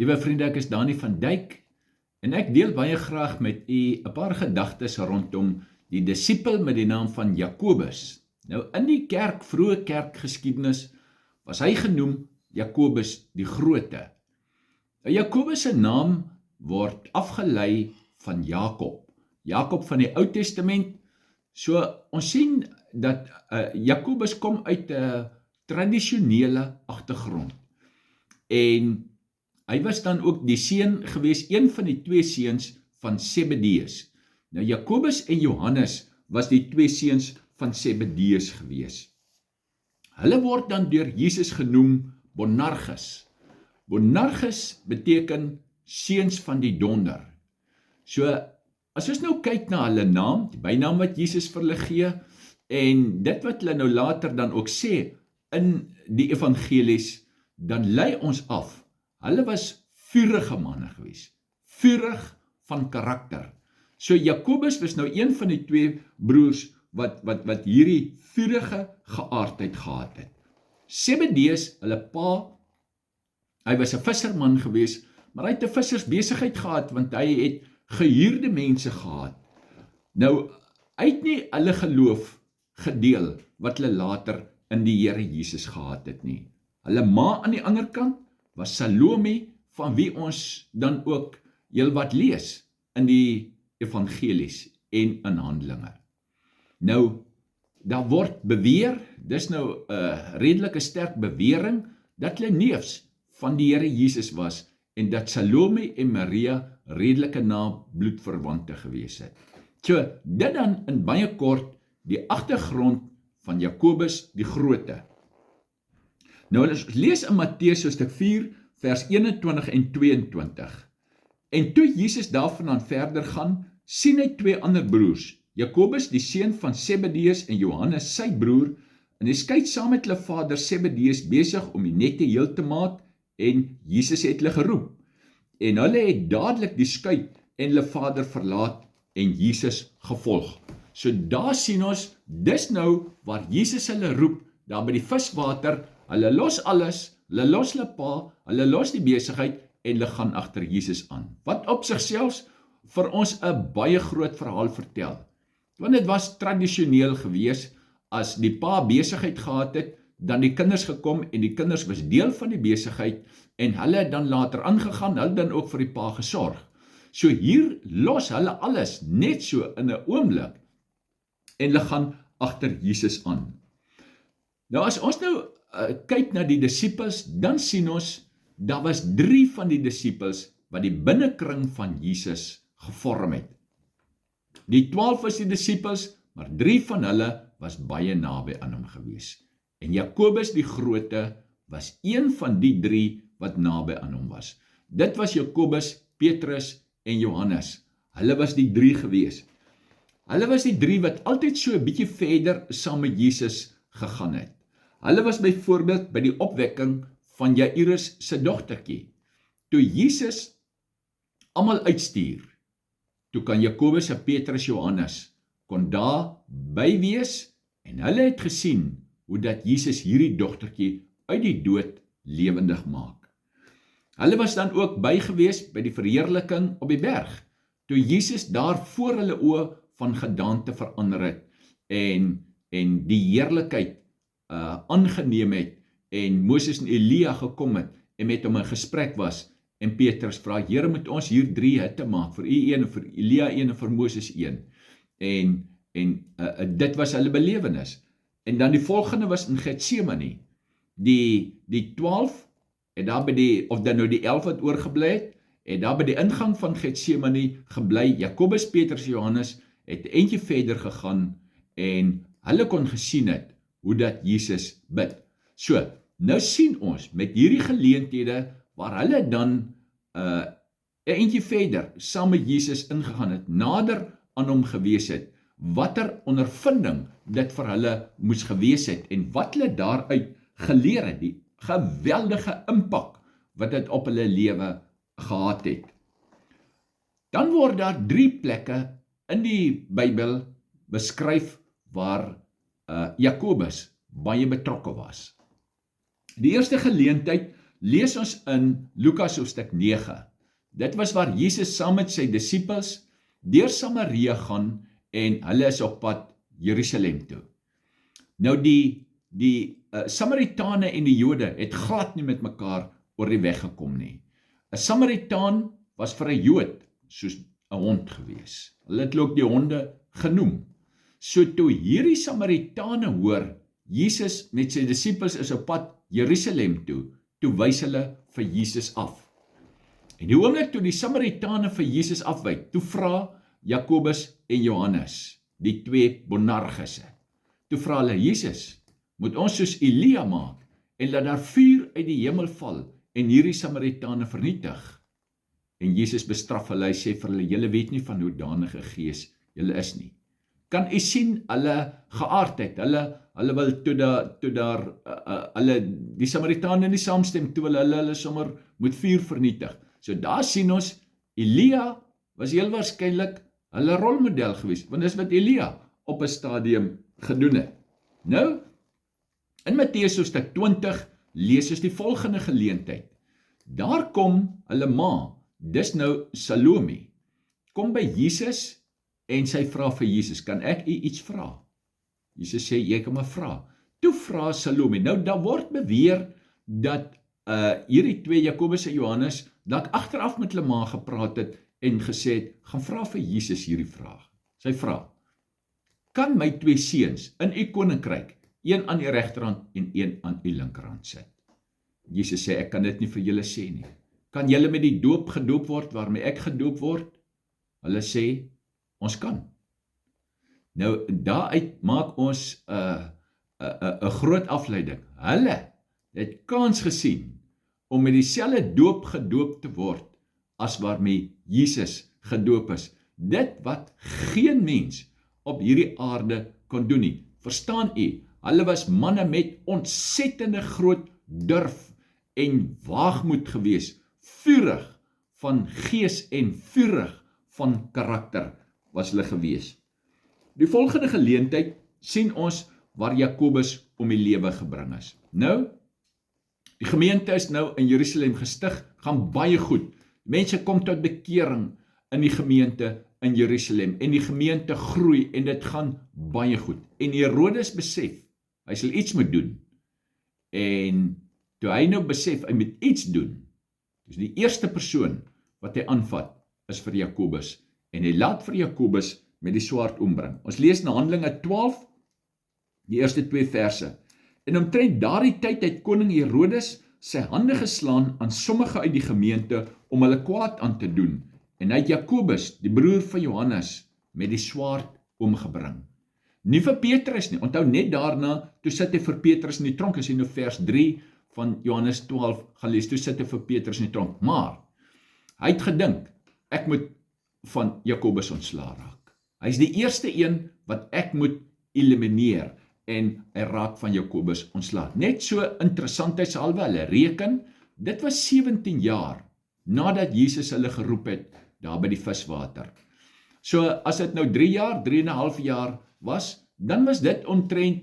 Liewe vriende, ek is Dani van Dijk en ek deel baie graag met u 'n paar gedagtes rondom die disipel met die naam van Jakobus. Nou in die vroeë kerkgeskiedenis was hy genoem Jakobus die Grote. Nou Jakobus se naam word afgelei van Jakob. Jakob van die Ou Testament. So ons sien dat Jakobus kom uit 'n tradisionele agtergrond. En hy was dan ook die seun gewees, een van die twee seuns van Zebedeus. Nou Jakobus en Johannes was die twee seuns van Zebedeus gewees. Hulle word dan deur Jesus genoem Bonarges. Bonarges beteken seuns van die donder. So as ons nou kyk na hulle naam, die bynaam wat Jesus vir hulle gee, en dit wat hulle nou later dan ook sê in die evangelies, dan lei ons af. Hulle was vurige manne gewees, vurig van karakter. So Jakobus was nou een van die twee broers wat hierdie vurige geaardheid gehad het. Zebedeus, hulle pa, hy was 'n visserman gewees, maar hy het 'n vissersbesigheid gehad, want hy het gehuurde mense gehad. Nou, hy het nie hulle geloof gedeel, wat hulle later in die Here Jesus gehad het nie. Hulle ma aan die ander kant was Salome, van wie ons dan ook heelwat lees in die evangelies en in Handelinge. Nou, daar word beweer, dis nou 'n redelike sterk bewering, dat hulle neefs van die Here Jesus was, en dat Salome en Maria redelike bloedverwante gewees het. So, dit dan in baie kort die agtergrond van Jakobus die Grote. Nou, ons lees in Matteus hoofstuk 4, vers 21 en 22. En toe Jesus daarvandaan verder gaan, sien hy twee ander broers, Jakobus die seun van Zebedeus en Johannes sy broer, en hy skei saam met hulle vader Zebedeus besig om die nette heel te maak, en Jesus het hulle geroep. En hulle het dadelik die skuit en hulle vader verlaat en Jesus gevolg. So daar sien ons, dis nou waar Jesus hulle roep, daar by die viswater. Hulle los alles, hulle los hulle pa, hulle los die besigheid en hulle gaan agter Jesus aan. Wat op sigself vir ons 'n baie groot verhaal vertel. Want dit was tradisioneel gewees, as die pa besigheid gehad het, dan die kinders gekom en die kinders was deel van die besigheid en hulle het dan later aangegaan, hulle dan ook vir die pa gesorg. So hier los hulle alles net so in 'n oomblik en hulle gaan agter Jesus aan. Nou as ons nou kyk na die disipels, dan sien ons, daar was 3 van die disipels wat die binnekring van Jesus gevorm het. Die 12 was die disipels, maar 3 van hulle was baie naby aan hom gewees. En Jakobus die Grote was een van die 3 wat naby aan hom was. Dit was Jakobus, Petrus en Johannes. Hulle was die 3 gewees. Hulle was die 3 wat altyd so 'n bietjie verder saam met Jesus gegaan het. Hulle was byvoorbeeld by die opwekking van Jairus se dogtertjie. Toe Jesus almal uitstuur, toe kan Jakobus en Petrus Johannes kon daar by wees en hulle het gesien hoe dat Jesus hierdie dogtertjie uit die dood lewendig maak. Hulle was dan ook by gewees by die verheerliking op die berg, toe Jesus daar voor hulle oë van gedaante verander het en die heerlikheid aangeneem het en Moses en Elia gekom het en met hom in gesprek was en Petrus vra, Here, moet ons hier 3 hitte maak, vir u een, vir Elia een en vir Moses een. En dit was hulle belewenis. En dan die volgende was in Getsemane. Die 12 het daar by of dan nou die 11 wat oorgebly het daar by die ingang van Getsemane gebly. Jakobus, Petrus, Johannes het 'n eentjie verder gegaan en hulle kon gesien het hoe dat Jesus bid. So, nou sien ons met hierdie geleenthede waar hulle dan 'n eentjie verder saam met Jesus ingegaan het, nader aan hom gewees het, watter ondervinding dit vir hulle moes gewees het en wat hulle daaruit geleer het, die geweldige impak wat dit op hulle lewe gehad het. Dan word daar 3 plekke in die Bybel beskryf waar Jakobus baie betrokke was. Die eerste geleentheid, lees ons in Lukas hoofstuk 9. Dit was waar Jesus saam met sy disippels deur Samaria gaan en hulle is op pad Jerusalem toe. Nou die Samaritane en die Jode het glad nie met mekaar oor die weg gekom nie. 'n Samaritaan was vir 'n Jood soos 'n hond gewees. Hulle het ook die honde genoem. So toe hierdie Samaritane hoor, Jesus met sy disippels is op pad Jerusalem toe wys hulle vir Jesus af. En die oomblik toe die Samaritane vir Jesus afwyk, toe vra Jakobus en Johannes, die twee bonargisse, toe vra hulle, Jesus, moet ons soos Elia maak en laat daar vuur uit die hemel val en hierdie Samaritane vernietig? En Jesus bestraf hulle, hy sê vir hulle, julle weet nie van hoedanige gees julle is nie. Kan u sien hulle geaardheid, hulle wil toe daar hulle die Samaritane nie saamstem, toe hulle sommer moet vuur vernietig. So daar sien ons, Elia was heel waarskynlik hulle rolmodel gewees, want dis wat Elia op 'n stadium gedoen het. Nou, in Matteus hoofstuk 20 lees ons die volgende geleentheid. Daar kom hulle ma, dis nou Salome, kom by Jesus en sy vra vir Jesus, kan ek u iets vra? Jesus sê, jy kan maar vra. Toe vra Salome, nou daar word beweer dat hierdie twee, Jakobus en Johannes, dalk agteraf met hulle ma gepraat het en gesê het, gaan vra vir Jesus hierdie vraag. Sy vra, kan my twee seuns in u koninkryk, een aan die regterhand en een aan u linkerhand sit? Jesus sê, ek kan dit nie vir julle sê nie. Kan julle met die doop gedoop word waarmee ek gedoop word? Hulle sê, ons kan. Nou, daaruit maak ons 'n groot afleiding. Hulle het kans gesien om met dieselfde doop gedoop te word as waarmee Jesus gedoop is. Dit wat geen mens op hierdie aarde kon doen nie. Verstaan u? Hulle was manne met ontsettende groot durf en waagmoed gewees, vurig van gees en vurig van karakter was hulle gewees. Die volgende geleentheid sien ons waar Jakobus om die lewe gebring is. Nou, die gemeente is nou in Jerusalem gestig, gaan baie goed. Mense kom tot bekering in die gemeente in Jerusalem en die gemeente groei en dit gaan baie goed. En Herodes besef, hy sal iets moet doen. En toe hy nou besef, hy moet iets doen, dus die eerste persoon wat hy aanvat, is vir Jakobus. En hy laat vir Jakobus met die swaard ombring. Ons lees in Handelinge 12, die eerste 2 verse. En omtrent daardie tyd het koning Herodes sy hande geslaan aan sommige uit die gemeente om hulle kwaad aan te doen. En hy het Jakobus, die broer van Johannes, met die swaard omgebring. Nie vir Petrus nie, onthou net daarna, toe sit hy vir Petrus in die tronk, as jy nou vers 3 van Johannes 12 gaan lees, toe sit hy vir Petrus in die tronk. Maar, hy het gedink, ek moet van Jakobus ontslaa raak. Hy is die eerste een wat ek moet elimineer en hy raak van Jakobus ontslaa. Net so interessantheidshalwe, hulle reken, dit was 17 jaar nadat Jesus hulle geroep het daar by die viswater. So as dit nou 3 jaar, 3,5 jaar was, dan was dit omtrent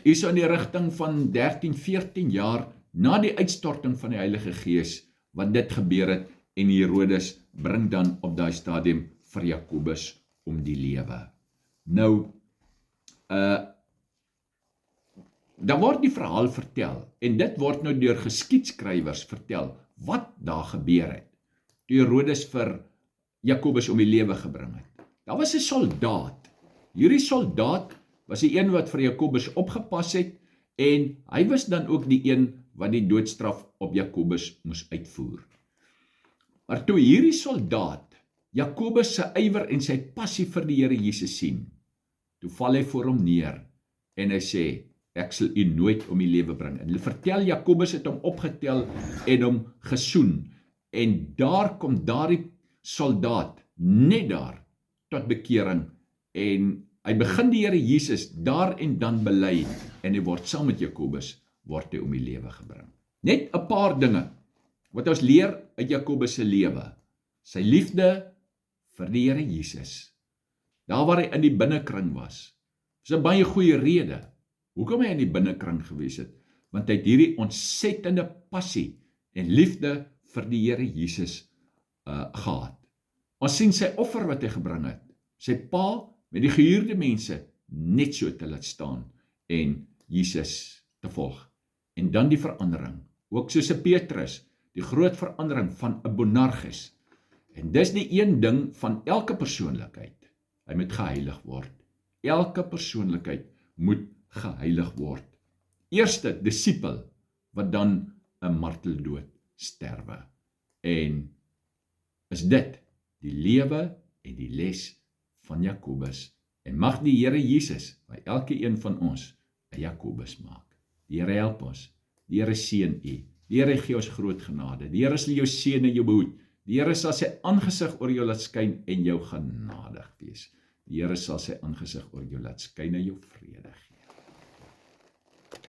hierso in die rigting van 13, 14 jaar na die uitstorting van die Heilige Gees wat dit gebeur het en Herodes bring dan op daai stadium vir Jakobus om die lewe. Nou, dan word die verhaal vertel en dit word nou deur geskiedskrywers vertel wat daar gebeur het. Toe Herodes vir Jakobus om die lewe gebring het. Daar was 'n soldaat. Hierdie soldaat was die een wat vir Jakobus opgepas het en hy was dan ook die een wat die doodstraf op Jakobus moes uitvoer. Maar toe hierdie soldaat Jakobus se ywer en sy passie vir die Here Jesus sien, toe val hy voor hom neer en hy sê, ek sal u nooit om die lewe bring. En hulle vertel Jakobus het hom opgetel en hom gesoen. En daar kom daardie soldaat net daar tot bekering en hy begin die Here Jesus daar en dan bely en hy word saam met Jakobus word hy om die lewe gebring. Net 'n paar dinge wat ons leer uit Jakobus se lewe. Sy liefde vir die Here Jesus. Daar waar hy in die binnekring was. Dis 'n baie goeie rede hoekom hy in die binnekring gewees het. want hy het hierdie ontsettende passie en liefde vir die Here Jesus gehad. Ons sien sy offer wat hy gebring het, sy pa met die gehuurde mense net so te laat staan en Jesus te volg. En dan die verandering, ook soos 'n Petrus, die groot verandering van 'n Boanerges. En dis die een ding van elke persoonlikheid, hy moet geheilig word. Elke persoonlikheid moet geheilig word. Eerste disipel wat dan 'n marteldood sterwe. En is dit die lewe en die les van Jakobus. En mag die Here Jesus by elke een van ons 'n Jakobus maak. Die Here help ons. Die Here seën u. Die Here gee ons groot genade. Die Here sal jou seën en jou behoed. Die Here sal sy aangesig oor jou laat skyn en jou genadig wees. Die Here sal sy aangesig oor jou laat skyn en jou vrede gee.